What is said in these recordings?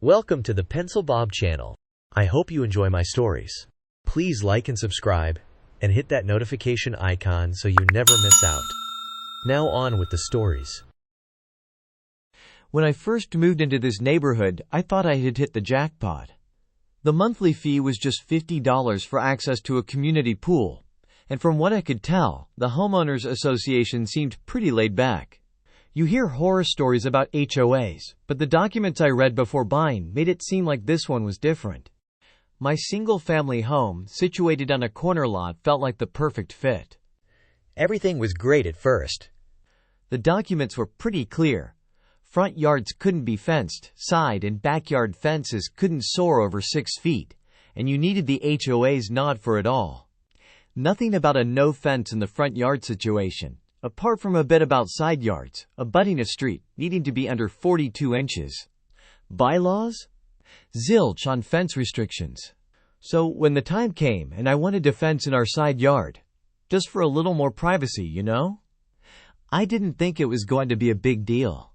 Welcome to the Pencil Bob channel. I hope you enjoy my stories. Please like and subscribe, and hit that notification icon so you never miss out. Now on with the stories. When I first moved into this neighborhood, I thought I had hit the jackpot. The monthly fee was just $50 for access to a community pool, and from what I could tell, the homeowners association seemed pretty laid back. You hear horror stories about HOAs, but the documents I read before buying made it seem like this one was different. My single-family home, situated on a corner lot, felt like the perfect fit. Everything was great at first. The documents were pretty clear. Front yards couldn't be fenced, side and backyard fences couldn't soar over 6 feet, and you needed the HOA's nod for it all. Nothing about a no fence in the front yard situation, apart from a bit about side yards, abutting a street, needing to be under 42 inches. Bylaws? Zilch on fence restrictions. So when the time came and I wanted to fence in our side yard, just for a little more privacy, you know? I didn't think it was going to be a big deal.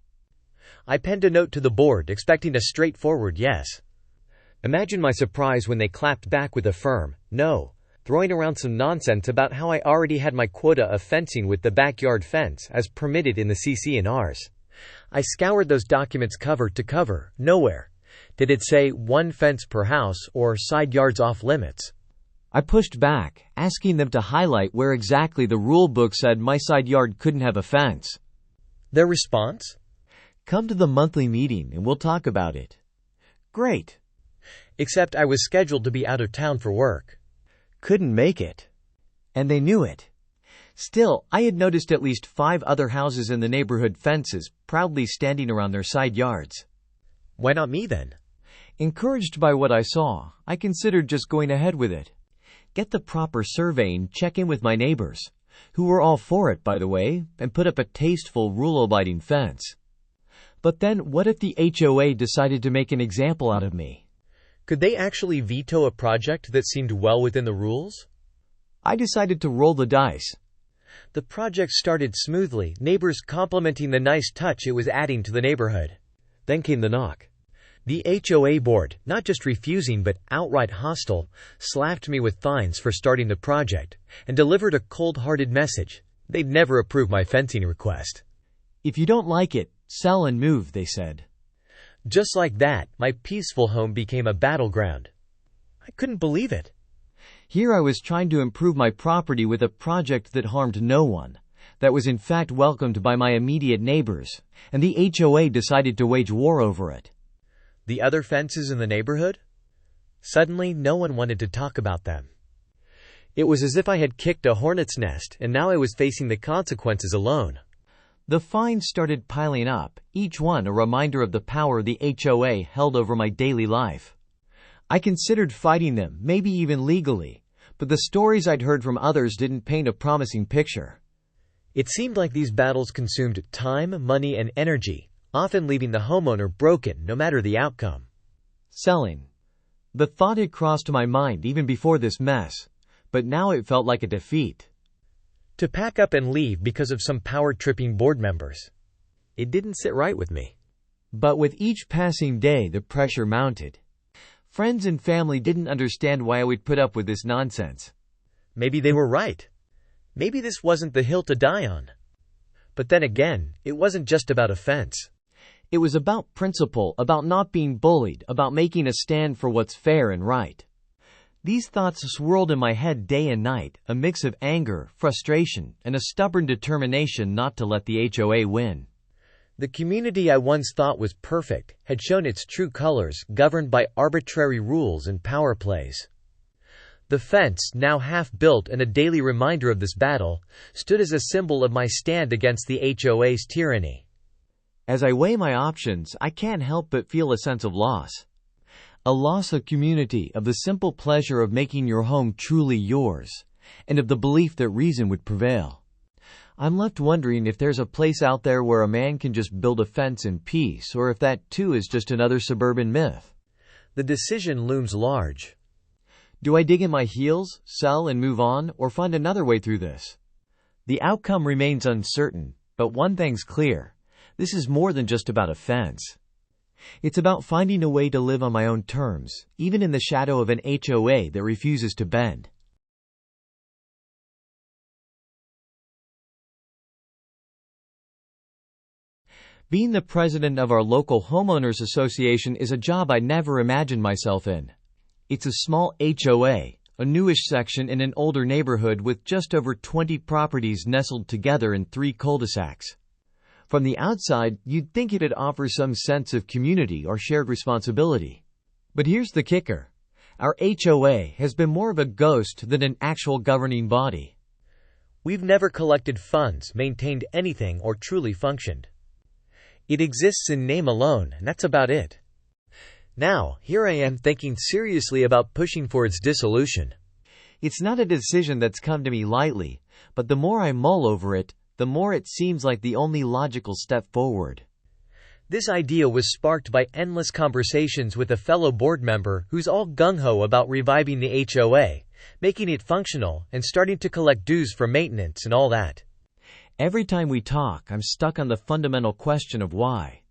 I penned a note to the board expecting a straightforward yes. Imagine my surprise when they clapped back with a firm no, throwing around some nonsense about how I already had my quota of fencing with the backyard fence as permitted in the CC&Rs. I scoured those documents cover to cover. Nowhere did it say 1 fence per house or side yards off limits. I pushed back, asking them to highlight where exactly the rule book said my side yard couldn't have a fence. Their response? Come to the monthly meeting and we'll talk about it. Great. Except I was scheduled to be out of town for work. Couldn't make it. And they knew it. Still, I had noticed at least 5 other houses in the neighborhood fences proudly standing around their side yards. Why not me then? Encouraged by what I saw, I considered just going ahead with it. Get the proper survey and check in with my neighbors, who were all for it, by the way, and put up a tasteful, rule-abiding fence. But then, what if the HOA decided to make an example out of me? Could they actually veto a project that seemed well within the rules? I decided to roll the dice. The project started smoothly, neighbors complimenting the nice touch it was adding to the neighborhood. Then came the knock. The HOA board, not just refusing but outright hostile, slapped me with fines for starting the project, and delivered a cold-hearted message. They'd never approve my fencing request. If you don't like it, sell and move, they said. Just like that, my peaceful home became a battleground. I couldn't believe it. Here I was trying to improve my property with a project that harmed no one, that was in fact welcomed by my immediate neighbors, and the HOA decided to wage war over it. The other fences in the neighborhood? Suddenly, no one wanted to talk about them. It was as if I had kicked a hornet's nest, and now I was facing the consequences alone. The fines started piling up, each one a reminder of the power the HOA held over my daily life. I considered fighting them, maybe even legally, but the stories I'd heard from others didn't paint a promising picture. It seemed like these battles consumed time, money, and energy, often leaving the homeowner broken no matter the outcome. Selling. The thought had crossed my mind even before this mess, but now it felt like a defeat. To pack up and leave because of some power-tripping board members. It didn't sit right with me. But with each passing day, the pressure mounted. Friends and family didn't understand why I would put up with this nonsense. Maybe they were right. Maybe this wasn't the hill to die on. But then again, it wasn't just about a fence. It was about principle, about not being bullied, about making a stand for what's fair and right. These thoughts swirled in my head day and night, a mix of anger, frustration, and a stubborn determination not to let the HOA win. The community I once thought was perfect had shown its true colors, governed by arbitrary rules and power plays. The fence, now half-built and a daily reminder of this battle, stood as a symbol of my stand against the HOA's tyranny. As I weigh my options, I can't help but feel a sense of loss. A loss of community, of the simple pleasure of making your home truly yours, and of the belief that reason would prevail. I'm left wondering if there's a place out there where a man can just build a fence in peace, or if that too is just another suburban myth. The decision looms large. Do I dig in my heels, sell and move on, or find another way through this? The outcome remains uncertain, but one thing's clear. This is more than just about a fence. It's about finding a way to live on my own terms, even in the shadow of an HOA that refuses to bend. Being the president of our local homeowners association is a job I never imagined myself in. It's a small HOA, a newish section in an older neighborhood with just over 20 properties nestled together in 3 cul-de-sacs. From the outside, you'd think it'd offer some sense of community or shared responsibility. But here's the kicker. Our HOA has been more of a ghost than an actual governing body. We've never collected funds, maintained anything, or truly functioned. It exists in name alone, and that's about it. Now, here I am thinking seriously about pushing for its dissolution. It's not a decision that's come to me lightly, but the more I mull over it, the more it seems like the only logical step forward. This idea was sparked by endless conversations with a fellow board member who's all gung-ho about reviving the HOA, making it functional, and starting to collect dues for maintenance and all that. Every time we talk, I'm stuck on the fundamental question of why.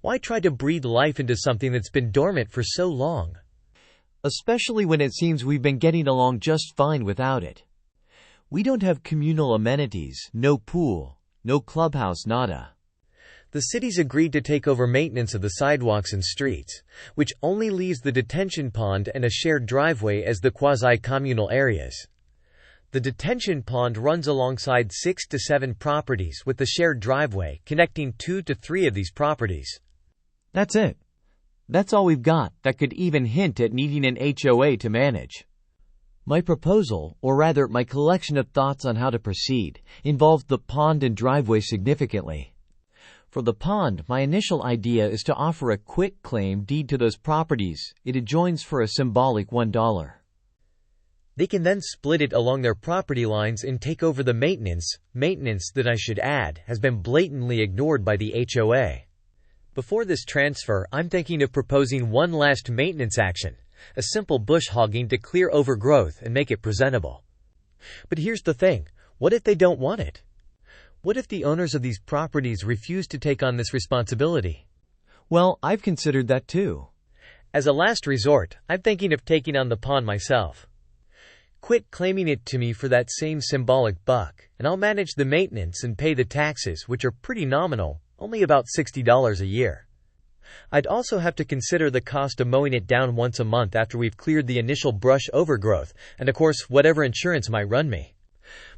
Why try to breathe life into something that's been dormant for so long? Especially when it seems we've been getting along just fine without it. We don't have communal amenities, no pool, no clubhouse, nada. The city's agreed to take over maintenance of the sidewalks and streets, which only leaves the detention pond and a shared driveway as the quasi-communal areas. The detention pond runs alongside 6 to 7 properties with the shared driveway connecting 2 to 3 of these properties. That's it. That's all we've got that could even hint at needing an HOA to manage. My proposal, or rather my collection of thoughts on how to proceed, involved the pond and driveway significantly. For the pond, my initial idea is to offer a quit-claim deed to those properties it adjoins for a symbolic $1. They can then split it along their property lines and take over the maintenance that, I should add, has been blatantly ignored by the HOA. Before this transfer, I'm thinking of proposing one last maintenance action, a simple bush hogging to clear overgrowth and make it presentable. But here's the thing, what if they don't want it? What if the owners of these properties refuse to take on this responsibility? Well, I've considered that too. As a last resort, I'm thinking of taking on the pond myself. Quit claiming it to me for that same symbolic buck, and I'll manage the maintenance and pay the taxes, which are pretty nominal, only about $60 a year. I'd also have to consider the cost of mowing it down once a month after we've cleared the initial brush overgrowth, and of course whatever insurance might run me.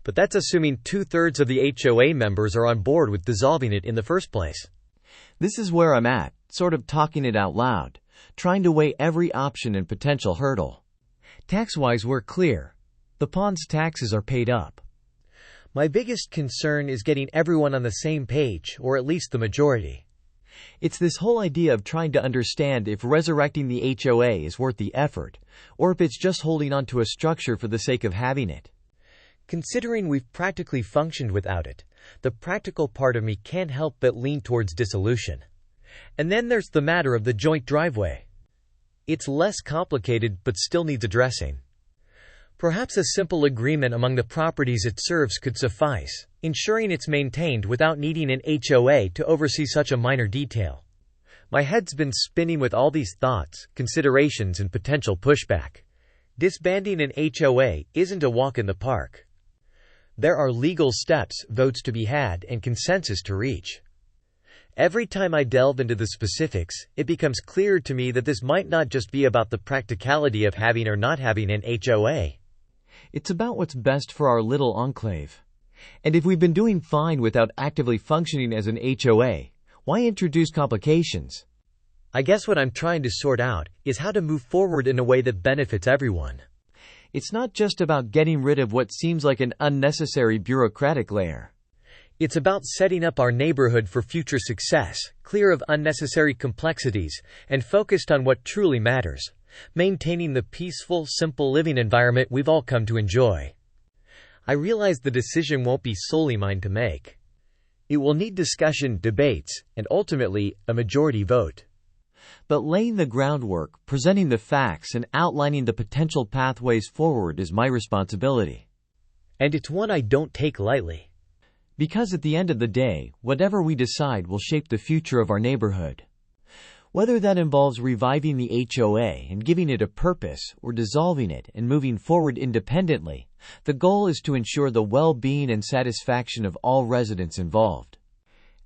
But that's assuming 2/3 of the HOA members are on board with dissolving it in the first place. This is where I'm at, sort of talking it out loud, trying to weigh every option and potential hurdle. Tax-wise, we're clear. The pond's taxes are paid up. My biggest concern is getting everyone on the same page, or at least the majority. It's this whole idea of trying to understand if resurrecting the HOA is worth the effort, or if it's just holding on to a structure for the sake of having it. Considering we've practically functioned without it, the practical part of me can't help but lean towards dissolution. And then there's the matter of the joint driveway. It's less complicated but still needs addressing. Perhaps a simple agreement among the properties it serves could suffice, ensuring it's maintained without needing an HOA to oversee such a minor detail. My head's been spinning with all these thoughts, considerations, and potential pushback. Disbanding an HOA isn't a walk in the park. There are legal steps, votes to be had, and consensus to reach. Every time I delve into the specifics, it becomes clearer to me that this might not just be about the practicality of having or not having an HOA. It's about what's best for our little enclave. And if we've been doing fine without actively functioning as an HOA, why introduce complications? I guess what I'm trying to sort out is how to move forward in a way that benefits everyone. It's not just about getting rid of what seems like an unnecessary bureaucratic layer. It's about setting up our neighborhood for future success, clear of unnecessary complexities, and focused on what truly matters, maintaining the peaceful, simple living environment we've all come to enjoy. I realize the decision won't be solely mine to make. It will need discussion, debates, and ultimately, a majority vote. But laying the groundwork, presenting the facts, and outlining the potential pathways forward is my responsibility. And it's one I don't take lightly. Because at the end of the day, whatever we decide will shape the future of our neighborhood. Whether that involves reviving the HOA and giving it a purpose, or dissolving it and moving forward independently, the goal is to ensure the well-being and satisfaction of all residents involved.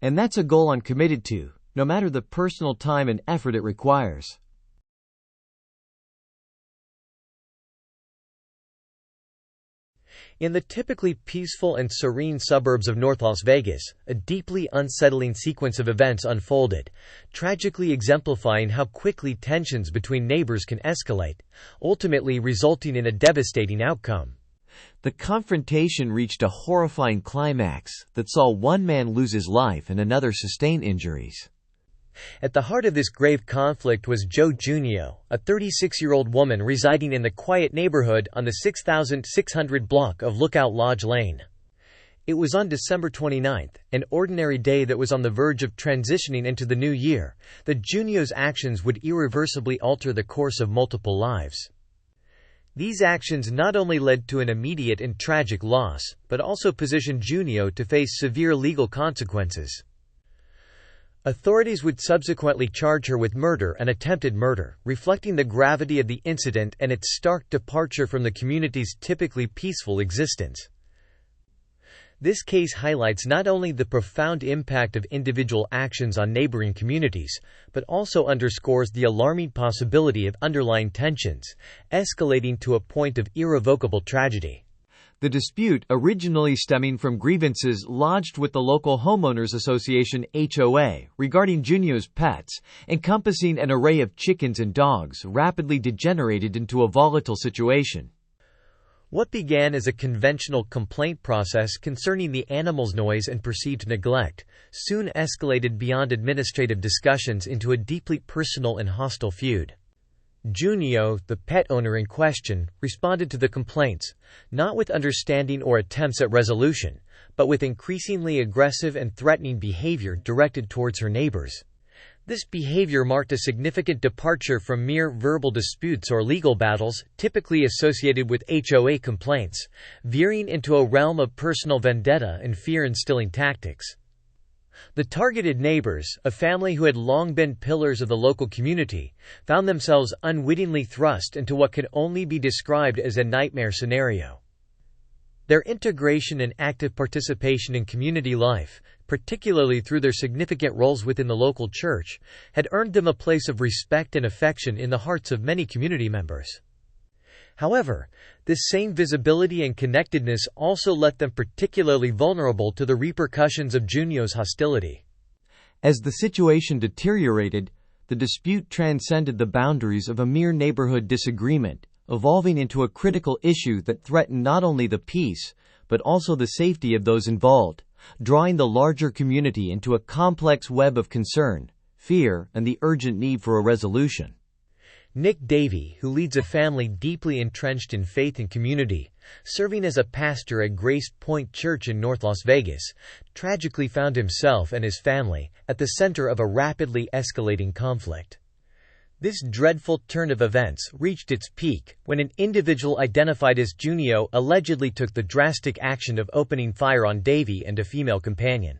And that's a goal I'm committed to, no matter the personal time and effort it requires. In the typically peaceful and serene suburbs of North Las Vegas, a deeply unsettling sequence of events unfolded, tragically exemplifying how quickly tensions between neighbors can escalate, ultimately resulting in a devastating outcome. The confrontation reached a horrifying climax that saw one man lose his life and another sustain injuries. At the heart of this grave conflict was Jo Junio, a 36-year-old woman residing in the quiet neighborhood on the 6600 block of Lookout Lodge Lane. It was on December 29th, an ordinary day that was on the verge of transitioning into the new year, that Junio's actions would irreversibly alter the course of multiple lives. These actions not only led to an immediate and tragic loss, but also positioned Junio to face severe legal consequences. Authorities would subsequently charge her with murder and attempted murder, reflecting the gravity of the incident and its stark departure from the community's typically peaceful existence. This case highlights not only the profound impact of individual actions on neighboring communities, but also underscores the alarming possibility of underlying tensions, escalating to a point of irrevocable tragedy. The dispute, originally stemming from grievances lodged with the local homeowners association HOA regarding Junio's pets, encompassing an array of chickens and dogs, rapidly degenerated into a volatile situation. What began as a conventional complaint process concerning the animals' noise and perceived neglect, soon escalated beyond administrative discussions into a deeply personal and hostile feud. Junio, the pet owner in question, responded to the complaints, not with understanding or attempts at resolution, but with increasingly aggressive and threatening behavior directed towards her neighbors. This behavior marked a significant departure from mere verbal disputes or legal battles, typically associated with HOA complaints, veering into a realm of personal vendetta and fear-instilling tactics. The targeted neighbors, a family who had long been pillars of the local community, found themselves unwittingly thrust into what can only be described as a nightmare scenario. Their integration and active participation in community life, particularly through their significant roles within the local church, had earned them a place of respect and affection in the hearts of many community members. However, this same visibility and connectedness also left them particularly vulnerable to the repercussions of Junio's hostility. As the situation deteriorated, the dispute transcended the boundaries of a mere neighborhood disagreement, evolving into a critical issue that threatened not only the peace, but also the safety of those involved, drawing the larger community into a complex web of concern, fear, and the urgent need for a resolution. Nick Davey, who leads a family deeply entrenched in faith and community, serving as a pastor at Grace Point Church in North Las Vegas, tragically found himself and his family at the center of a rapidly escalating conflict. This dreadful turn of events reached its peak when an individual identified as Junio allegedly took the drastic action of opening fire on Davey and a female companion.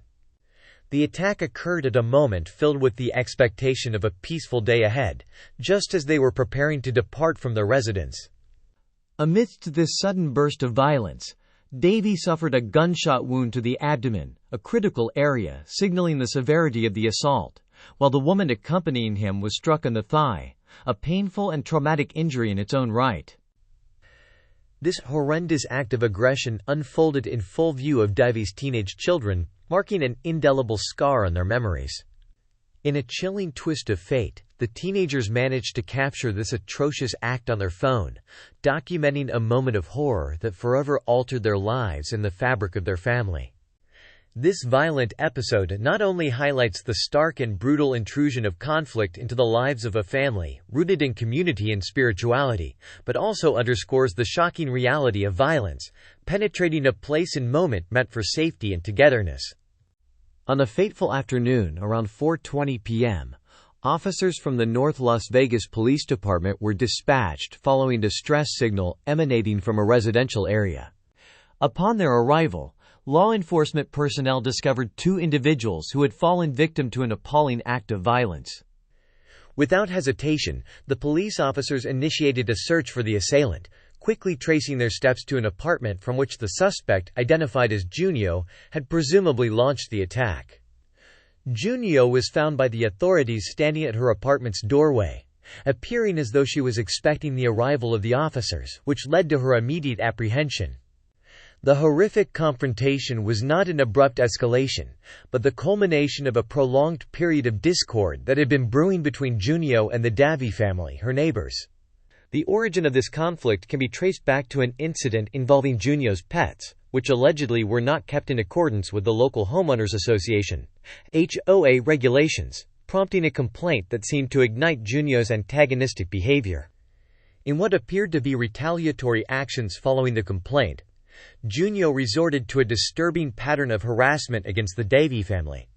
The attack occurred at a moment filled with the expectation of a peaceful day ahead, just as they were preparing to depart from their residence. Amidst this sudden burst of violence, Davey suffered a gunshot wound to the abdomen, a critical area signaling the severity of the assault, while the woman accompanying him was struck in the thigh, a painful and traumatic injury in its own right. This horrendous act of aggression unfolded in full view of Davey's teenage children, marking an indelible scar on their memories. In a chilling twist of fate, the teenagers managed to capture this atrocious act on their phone, documenting a moment of horror that forever altered their lives and the fabric of their family. This violent episode not only highlights the stark and brutal intrusion of conflict into the lives of a family, rooted in community and spirituality, but also underscores the shocking reality of violence, penetrating a place and moment meant for safety and togetherness. On a fateful afternoon around 4:20 p.m., officers from the North Las Vegas Police Department were dispatched following a distress signal emanating from a residential area. Upon their arrival, law enforcement personnel discovered two individuals who had fallen victim to an appalling act of violence. Without hesitation, the police officers initiated a search for the assailant, quickly tracing their steps to an apartment from which the suspect, identified as Junio, had presumably launched the attack. Junio was found by the authorities standing at her apartment's doorway, appearing as though she was expecting the arrival of the officers, which led to her immediate apprehension. The horrific confrontation was not an abrupt escalation, but the culmination of a prolonged period of discord that had been brewing between Junio and the tHE family, her neighbors. The origin of this conflict can be traced back to an incident involving Junio's pets, which allegedly were not kept in accordance with the local homeowners association (HOA) regulations, prompting a complaint that seemed to ignite Junio's antagonistic behavior. In what appeared to be retaliatory actions following the complaint, Junio resorted to a disturbing pattern of harassment against the tHE family.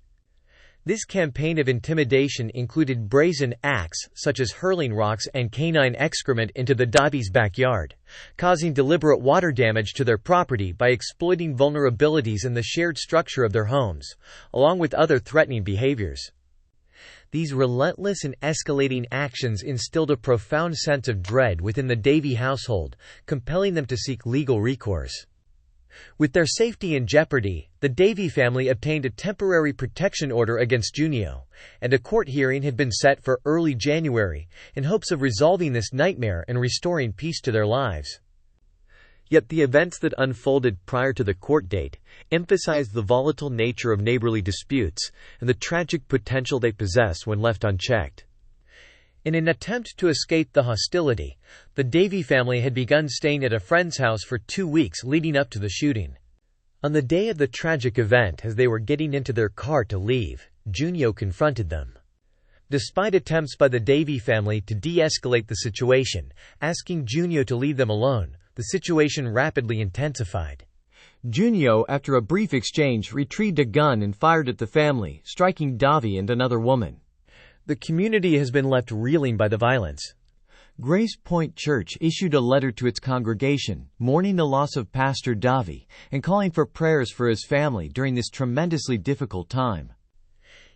This campaign of intimidation included brazen acts such as hurling rocks and canine excrement into the tHE's backyard, causing deliberate water damage to their property by exploiting vulnerabilities in the shared structure of their homes, along with other threatening behaviors. These relentless and escalating actions instilled a profound sense of dread within the tHE household, compelling them to seek legal recourse. With their safety in jeopardy, the tHE family obtained a temporary protection order against Junio, and a court hearing had been set for early January, in hopes of resolving this nightmare and restoring peace to their lives. Yet the events that unfolded prior to the court date emphasized the volatile nature of neighborly disputes and the tragic potential they possess when left unchecked. In an attempt to escape the hostility, the tHE family had begun staying at a friend's house for 2 weeks leading up to the shooting. On the day of the tragic event, as they were getting into their car to leave, Junio confronted them. Despite attempts by the tHE family to de-escalate the situation, asking Junio to leave them alone, the situation rapidly intensified. Junio, after a brief exchange, retrieved a gun and fired at the family, striking tHE and another woman. The community has been left reeling by the violence. Grace Point Church issued a letter to its congregation, mourning the loss of Pastor tHE and calling for prayers for his family during this tremendously difficult time.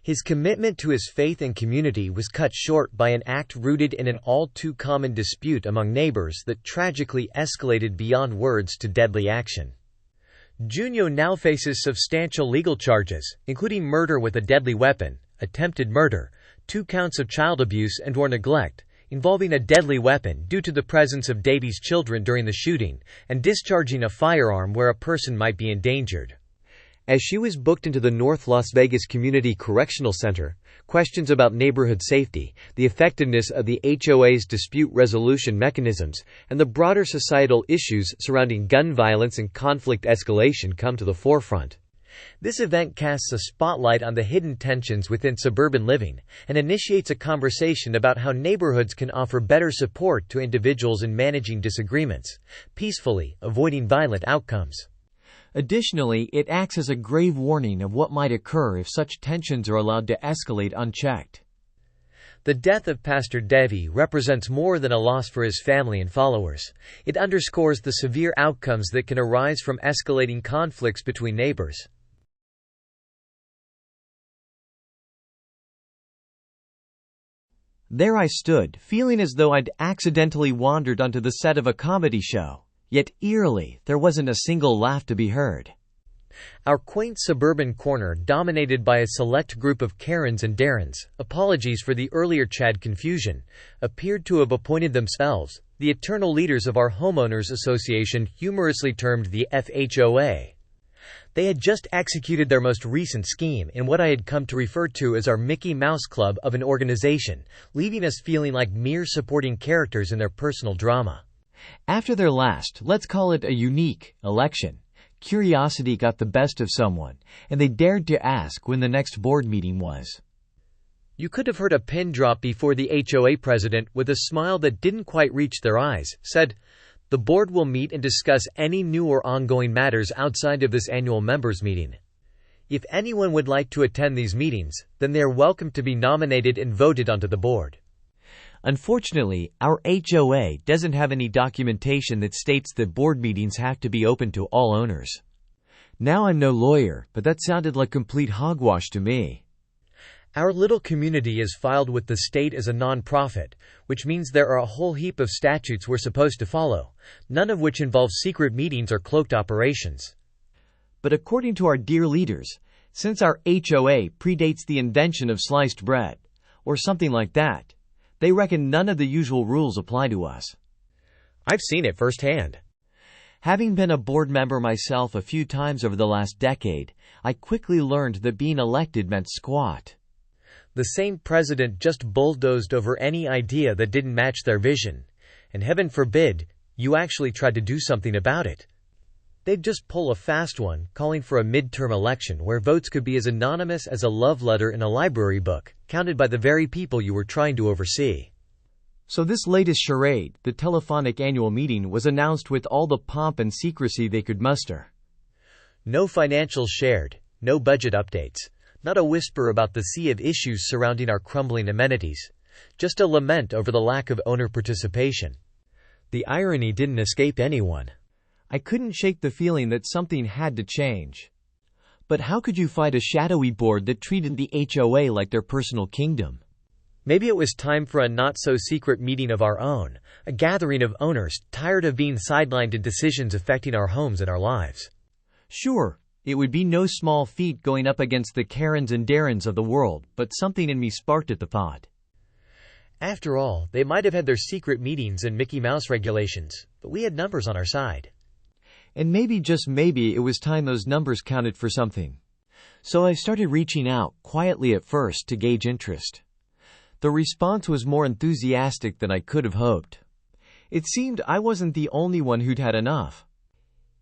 His commitment to his faith and community was cut short by an act rooted in an all-too-common dispute among neighbors that tragically escalated beyond words to deadly action. Junio now faces substantial legal charges, including murder with a deadly weapon, attempted murder, 2 counts of child abuse and/or neglect, involving a deadly weapon due to the presence of tHE's children during the shooting, and discharging a firearm where a person might be endangered. As she was booked into the North Las Vegas Community Correctional Center, questions about neighborhood safety, the effectiveness of the HOA's dispute resolution mechanisms, and the broader societal issues surrounding gun violence and conflict escalation come to the forefront. This event casts a spotlight on the hidden tensions within suburban living, and initiates a conversation about how neighborhoods can offer better support to individuals in managing disagreements, peacefully, avoiding violent outcomes. Additionally, it acts as a grave warning of what might occur if such tensions are allowed to escalate unchecked. The death of Pastor tHE represents more than a loss for his family and followers. It underscores the severe outcomes that can arise from escalating conflicts between neighbors. There I stood, feeling as though I'd accidentally wandered onto the set of a comedy show. Yet eerily, there wasn't a single laugh to be heard. Our quaint suburban corner, dominated by a select group of Karens and Darrens, apologies for the earlier Chad confusion, appeared to have appointed themselves the eternal leaders of our homeowners association, humorously termed the FHOA. They had just executed their most recent scheme in what I had come to refer to as our Mickey Mouse Club of an organization, leaving us feeling like mere supporting characters in their personal drama. After their last, let's call it a unique, election, curiosity got the best of someone, and they dared to ask when the next board meeting was. You could have heard a pin drop before the HOA president, with a smile that didn't quite reach their eyes, said, "The board will meet and discuss any new or ongoing matters outside of this annual members' meeting. If anyone would like to attend these meetings, then they are welcome to be nominated and voted onto the board." Unfortunately, our HOA doesn't have any documentation that states that board meetings have to be open to all owners. Now I'm no lawyer, but that sounded like complete hogwash to me. Our little community is filed with the state as a non-profit, which means there are a whole heap of statutes we're supposed to follow, none of which involve secret meetings or cloaked operations. But according to our dear leaders, since our HOA predates the invention of sliced bread, or something like that, they reckon none of the usual rules apply to us. I've seen it firsthand. Having been a board member myself a few times over the last decade, I quickly learned that being elected meant squat. The same president just bulldozed over any idea that didn't match their vision, and heaven forbid, you actually tried to do something about it. They'd just pull a fast one, calling for a midterm election where votes could be as anonymous as a love letter in a library book, counted by the very people you were trying to oversee. So this latest charade, the telephonic annual meeting, was announced with all the pomp and secrecy they could muster. No financials shared, no budget updates, not a whisper about the sea of issues surrounding our crumbling amenities, just a lament over the lack of owner participation. The irony didn't escape anyone. I couldn't shake the feeling that something had to change. But how could you fight a shadowy board that treated the HOA like their personal kingdom? Maybe it was time for a not-so-secret meeting of our own, a gathering of owners tired of being sidelined in decisions affecting our homes and our lives. Sure, it would be no small feat going up against the Karens and Darrens of the world, but something in me sparked at the thought. After all, they might have had their secret meetings and Mickey Mouse regulations, but we had numbers on our side. And maybe, just maybe, it was time those numbers counted for something. So I started reaching out, quietly at first, to gauge interest. The response was more enthusiastic than I could have hoped. It seemed I wasn't the only one who'd had enough.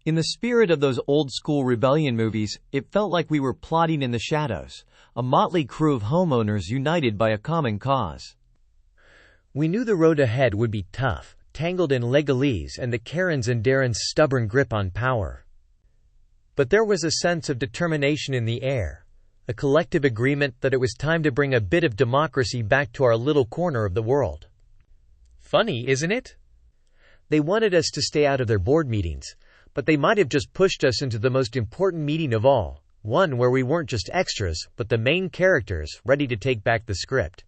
In the spirit of those old-school rebellion movies, it felt like we were plotting in the shadows, a motley crew of homeowners united by a common cause. We knew the road ahead would be tough, tangled in legalese and the Karens and Darrens' stubborn grip on power. But there was a sense of determination in the air, a collective agreement that it was time to bring a bit of democracy back to our little corner of the world. Funny, isn't it? They wanted us to stay out of their board meetings, but they might have just pushed us into the most important meeting of all, one where we weren't just extras, but the main characters, ready to take back the script.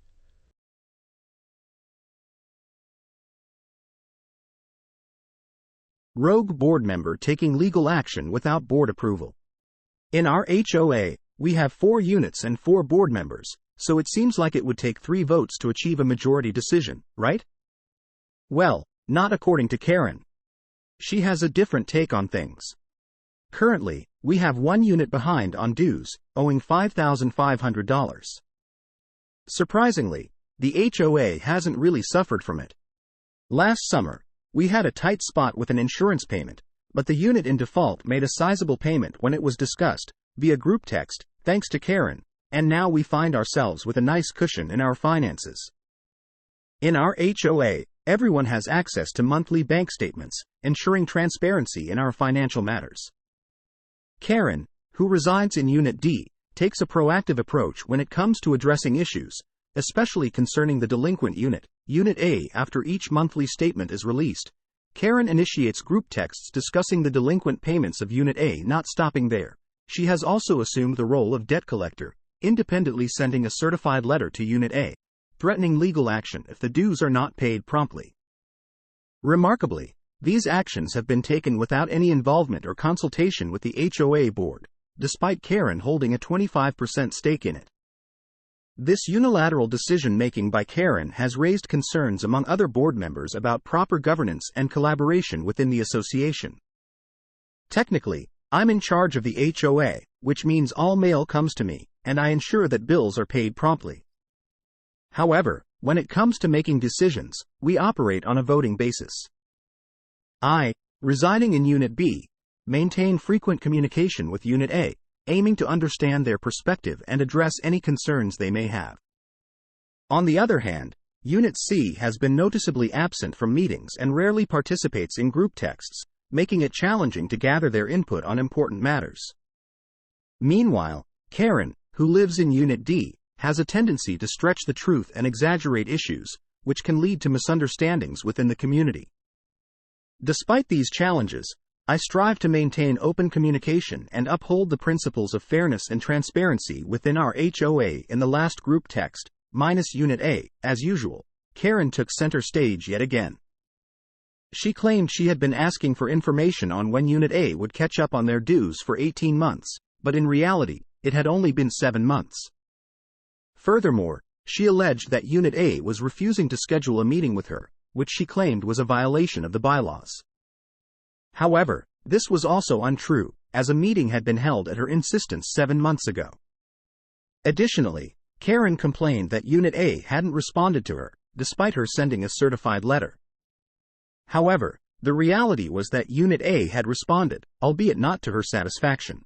Rogue board member taking legal action without board approval. In our HOA, we have 4 units and 4 board members, so it seems like it would take 3 votes to achieve a majority decision, right? Well, not according to Karen. She has a different take on things. Currently, we have 1 unit behind on dues, owing $5,500. Surprisingly, the HOA hasn't really suffered from it. Last summer, we had a tight spot with an insurance payment, but the unit in default made a sizable payment when it was discussed, via group text, thanks to Karen, and now we find ourselves with a nice cushion in our finances. In our HOA, everyone has access to monthly bank statements, ensuring transparency in our financial matters. Karen, who resides in Unit D, takes a proactive approach when it comes to addressing issues, especially concerning the delinquent unit, Unit A. After each monthly statement is released, Karen initiates group texts discussing the delinquent payments of Unit A. Not stopping there, she has also assumed the role of debt collector, independently sending a certified letter to Unit A, threatening legal action if the dues are not paid promptly. Remarkably, these actions have been taken without any involvement or consultation with the HOA board, despite Karen holding a 25% stake in it. This unilateral decision-making by Karen has raised concerns among other board members about proper governance and collaboration within the association. Technically, I'm in charge of the HOA, which means all mail comes to me, and I ensure that bills are paid promptly. However, when it comes to making decisions, we operate on a voting basis. I, residing in Unit B, maintain frequent communication with Unit A, aiming to understand their perspective and address any concerns they may have. On the other hand, Unit C has been noticeably absent from meetings and rarely participates in group texts, making it challenging to gather their input on important matters. Meanwhile, Karen, who lives in Unit D, has a tendency to stretch the truth and exaggerate issues, which can lead to misunderstandings within the community. Despite these challenges, I strive to maintain open communication and uphold the principles of fairness and transparency within our HOA. In the last group text, minus Unit A, as usual, Karen took center stage yet again. She claimed she had been asking for information on when Unit A would catch up on their dues for 18 months, but in reality, it had only been 7 months. Furthermore, she alleged that Unit A was refusing to schedule a meeting with her, which she claimed was a violation of the bylaws. However, this was also untrue, as a meeting had been held at her insistence 7 months ago. Additionally, Karen complained that Unit A hadn't responded to her, despite her sending a certified letter. However, the reality was that Unit A had responded, albeit not to her satisfaction.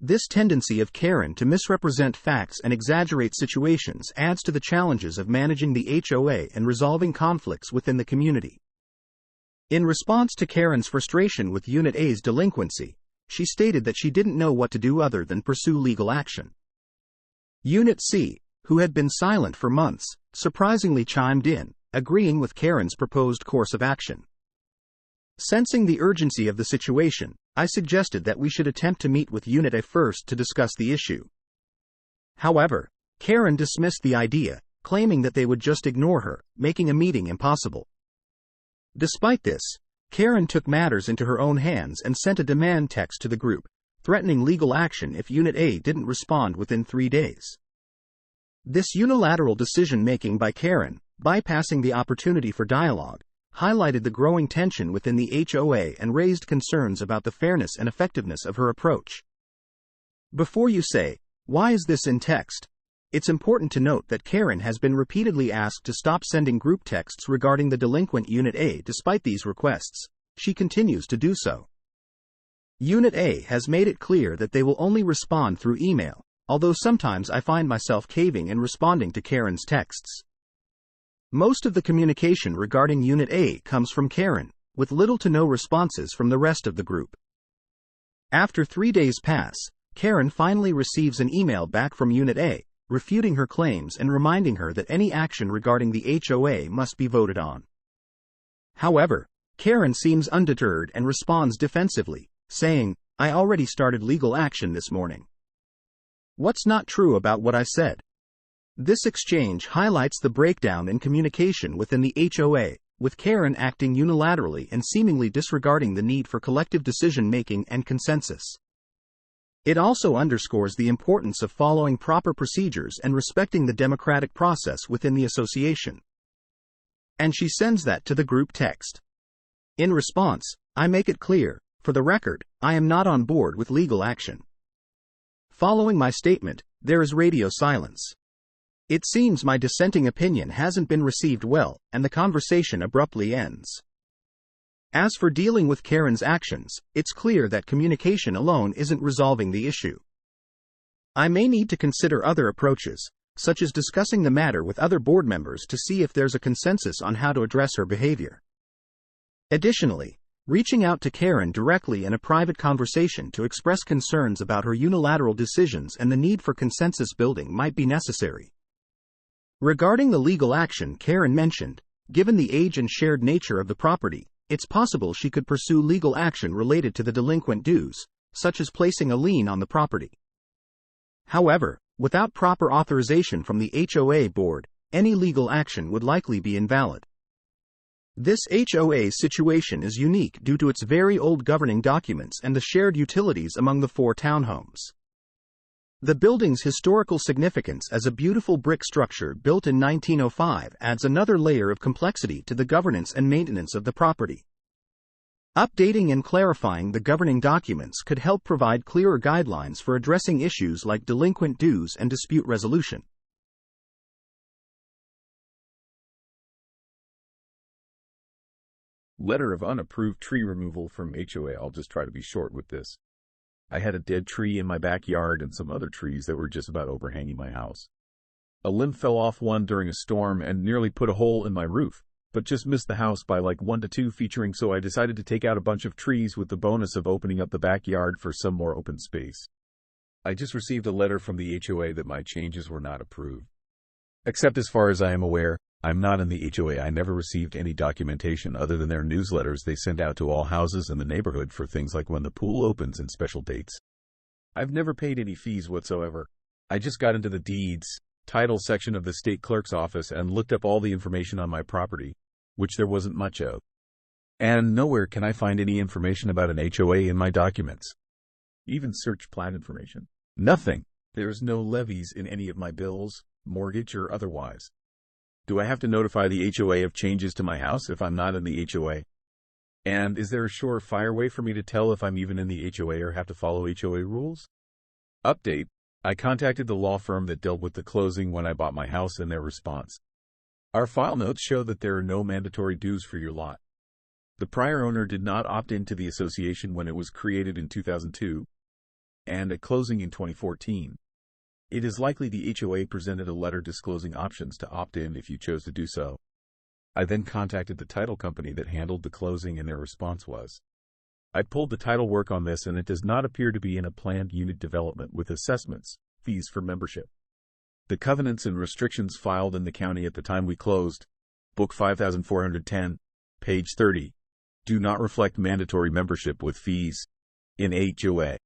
This tendency of Karen to misrepresent facts and exaggerate situations adds to the challenges of managing the HOA and resolving conflicts within the community. In response to Karen's frustration with Unit A's delinquency, she stated that she didn't know what to do other than pursue legal action. Unit C, who had been silent for months, surprisingly chimed in, agreeing with Karen's proposed course of action. Sensing the urgency of the situation, I suggested that we should attempt to meet with Unit A first to discuss the issue. However, Karen dismissed the idea, claiming that they would just ignore her, making a meeting impossible. Despite this, Karen took matters into her own hands and sent a demand text to the group, threatening legal action if Unit A didn't respond within 3 days. This unilateral decision-making by Karen, bypassing the opportunity for dialogue, highlighted the growing tension within the HOA and raised concerns about the fairness and effectiveness of her approach. Before you say, "Why is this in text?" it's important to note that Karen has been repeatedly asked to stop sending group texts regarding the delinquent Unit A. Despite these requests, she continues to do so. Unit A has made it clear that they will only respond through email, although sometimes I find myself caving and responding to Karen's texts. Most of the communication regarding Unit A comes from Karen, with little to no responses from the rest of the group. After 3 days pass, Karen finally receives an email back from Unit A, refuting her claims and reminding her that any action regarding the HOA must be voted on. However, Karen seems undeterred and responds defensively, saying, "I already started legal action this morning. What's not true about what I said?" This exchange highlights the breakdown in communication within the HOA, with Karen acting unilaterally and seemingly disregarding the need for collective decision-making and consensus. It also underscores the importance of following proper procedures and respecting the democratic process within the association. And she sends that to the group text. In response, I make it clear, for the record, I am not on board with legal action. Following my statement, there is radio silence. It seems my dissenting opinion hasn't been received well, and the conversation abruptly ends. As for dealing with Karen's actions, it's clear that communication alone isn't resolving the issue. I may need to consider other approaches, such as discussing the matter with other board members to see if there's a consensus on how to address her behavior. Additionally, reaching out to Karen directly in a private conversation to express concerns about her unilateral decisions and the need for consensus building might be necessary. Regarding the legal action Karen mentioned, given the age and shared nature of the property, it's possible she could pursue legal action related to the delinquent dues, such as placing a lien on the property. However, without proper authorization from the HOA board, any legal action would likely be invalid. This HOA situation is unique due to its very old governing documents and the shared utilities among the 4 townhomes. The building's historical significance as a beautiful brick structure built in 1905 adds another layer of complexity to the governance and maintenance of the property. Updating and clarifying the governing documents could help provide clearer guidelines for addressing issues like delinquent dues and dispute resolution. Letter of unapproved tree removal from HOA. I'll just try to be short with this. I had a dead tree in my backyard and some other trees that were just about overhanging my house. A limb fell off one during a storm and nearly put a hole in my roof, but just missed the house by like 1 to 2 featuring, so I decided to take out a bunch of trees with the bonus of opening up the backyard for some more open space. I just received a letter from the HOA that my changes were not approved. Except as far as I am aware, I'm not in the HOA. I never received any documentation other than their newsletters they send out to all houses in the neighborhood for things like when the pool opens and special dates. I've never paid any fees whatsoever. I just got into the deeds, title section of the state clerk's office and looked up all the information on my property, which there wasn't much of. And nowhere can I find any information about an HOA in my documents. Even search plat information. Nothing. There's no levies in any of my bills, mortgage or otherwise. Do I have to notify the HOA of changes to my house if I'm not in the HOA? And is there a surefire way for me to tell if I'm even in the HOA or have to follow HOA rules? Update. I contacted the law firm that dealt with the closing when I bought my house and their response. Our file notes show that there are no mandatory dues for your lot. The prior owner did not opt into the association when it was created in 2002 and at closing in 2014. It is likely the HOA presented a letter disclosing options to opt in if you chose to do so. I then contacted the title company that handled the closing and their response was, I pulled the title work on this and it does not appear to be in a planned unit development with assessments, fees for membership. The covenants and restrictions filed in the county at the time we closed, Book 5410, page 30, do not reflect mandatory membership with fees in HOA.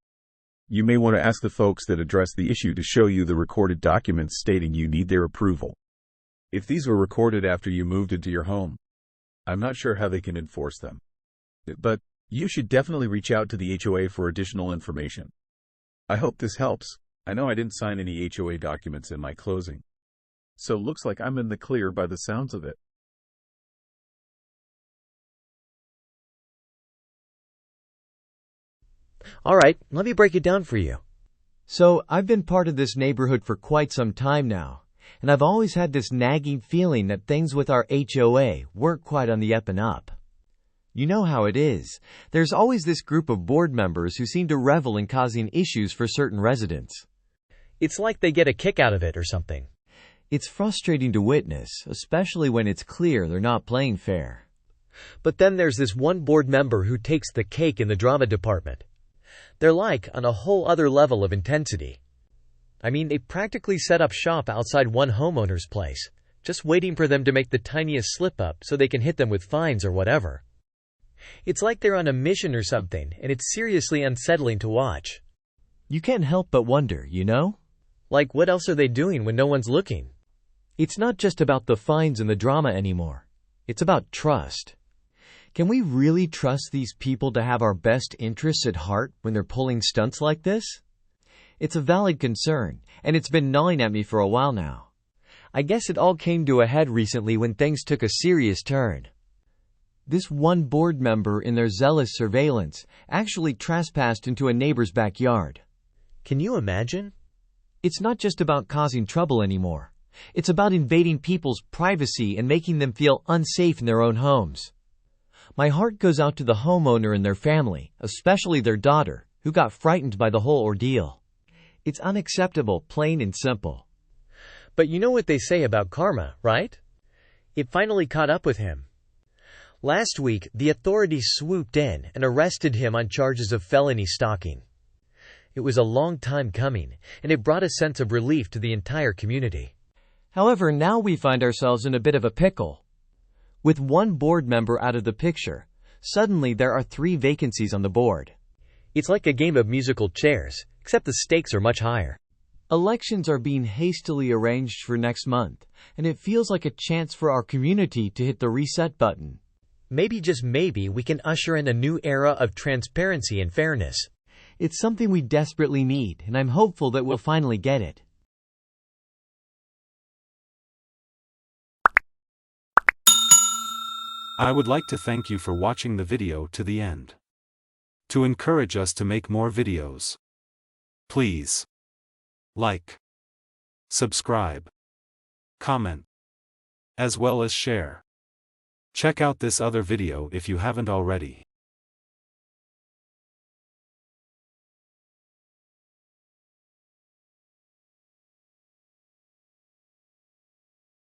You may want to ask the folks that address the issue to show you the recorded documents stating you need their approval. If these were recorded after you moved into your home, I'm not sure how they can enforce them. But you should definitely reach out to the HOA for additional information. I hope this helps. I know I didn't sign any HOA documents in my closing, so looks like I'm in the clear by the sounds of it. Alright, let me break it down for you. So, I've been part of this neighborhood for quite some time now, and I've always had this nagging feeling that things with our HOA weren't quite on the up and up. You know how it is. There's always this group of board members who seem to revel in causing issues for certain residents. It's like they get a kick out of it or something. It's frustrating to witness, especially when it's clear they're not playing fair. But then there's this one board member who takes the cake in the drama department. They're like on a whole other level of intensity. I mean, they practically set up shop outside one homeowner's place, just waiting for them to make the tiniest slip-up so they can hit them with fines or whatever. It's like they're on a mission or something, and it's seriously unsettling to watch. You can't help but wonder, you know? Like, what else are they doing when no one's looking? It's not just about the fines and the drama anymore. It's about trust. Can we really trust these people to have our best interests at heart when they're pulling stunts like this? It's a valid concern, and it's been gnawing at me for a while now. I guess it all came to a head recently when things took a serious turn. This one board member, in their zealous surveillance, actually trespassed into a neighbor's backyard. Can you imagine? It's not just about causing trouble anymore. It's about invading people's privacy and making them feel unsafe in their own homes. My heart goes out to the homeowner and their family, especially their daughter, who got frightened by the whole ordeal. It's unacceptable, plain and simple. But you know what they say about karma, right? It finally caught up with him. Last week, the authorities swooped in and arrested him on charges of felony stalking. It was a long time coming, and it brought a sense of relief to the entire community. However, now we find ourselves in a bit of a pickle. With one board member out of the picture, suddenly there are 3 vacancies on the board. It's like a game of musical chairs, except the stakes are much higher. Elections are being hastily arranged for next month, and it feels like a chance for our community to hit the reset button. Maybe, just maybe, we can usher in a new era of transparency and fairness. It's something we desperately need, and I'm hopeful that we'll finally get it. I would like to thank you for watching the video to the end. To encourage us to make more videos, please like, subscribe, comment, as well as share. Check out this other video if you haven't already.